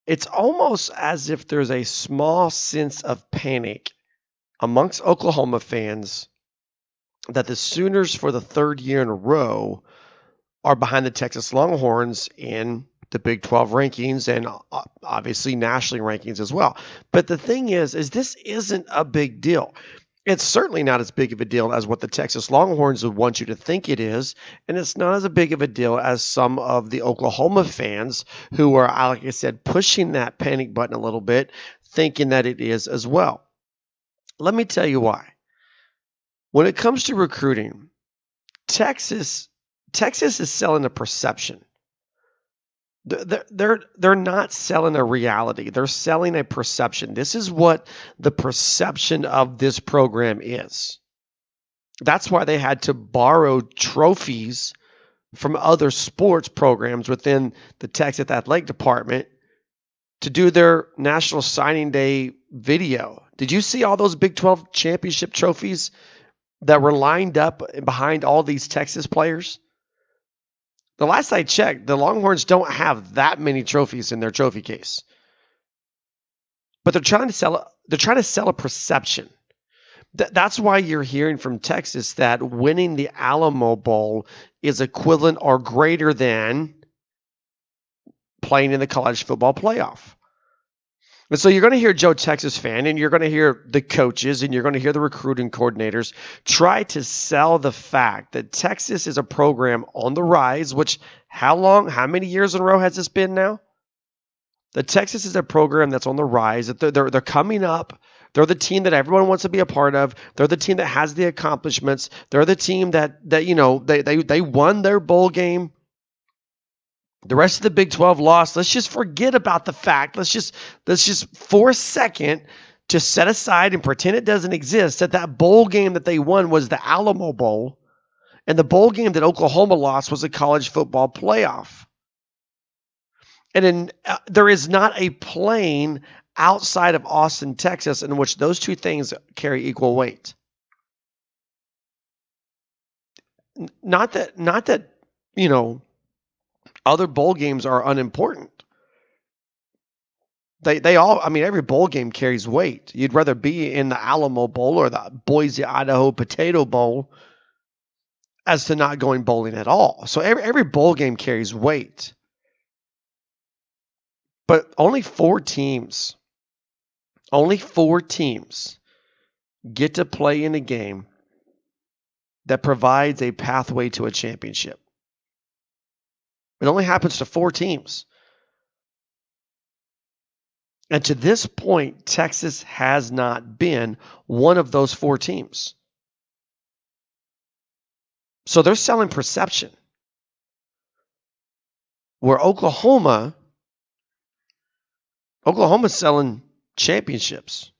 It's almost as if there's a small sense of panic amongst Oklahoma fans that the Sooners, for the third year in a row, are behind the Texas Longhorns in the Big 12 rankings and obviously nationally rankings as well. But the thing is this isn't a big deal. It's certainly not as big of a deal as what the Texas Longhorns would want you to think it is, and it's not as big of a deal as some of the Oklahoma fans who are, like I said, pushing that panic button a little bit, thinking that it is as well. Let me tell you why. When it comes to recruiting, Texas Texas is selling a perception. They're not selling a reality. They're selling a perception. This is what the perception of this program is. That's why they had to borrow trophies from other sports programs within the Texas Athletic Department to do their National Signing Day video. Did you see all those Big 12 championship trophies that were lined up behind all these Texas players? The last I checked, the Longhorns don't have that many trophies in their trophy case. But they're trying to sell a perception. That's why you're hearing from Texas that winning the Alamo Bowl is equivalent or greater than playing in the college football playoff. And so you're going to hear Joe Texas fan, and you're going to hear the coaches, and you're going to hear the recruiting coordinators try to sell the fact that Texas is a program on the rise, which how many years in a row has this been now? The Texas is a program that's on the rise. They're coming up. They're the team that everyone wants to be a part of. They're the team that has the accomplishments. They're the team that they won their bowl game. The rest of the Big 12 lost. Let's just forget about the fact. Let's just for a second just set aside and pretend it doesn't exist that bowl game that they won was the Alamo Bowl, and the bowl game that Oklahoma lost was a college football playoff. And there is not a plane outside of Austin, Texas, in which those two things carry equal weight. Not that other bowl games are unimportant. They all, I mean, every bowl game carries weight. You'd rather be in the Alamo Bowl or the Boise, Idaho Potato Bowl as to not going bowling at all. So every bowl game carries weight. But only four teams get to play in a game that provides a pathway to a championship. It only happens to 4 teams. And to this point, Texas has not been one of those 4 teams. So they're selling perception. Where Oklahoma's selling championships.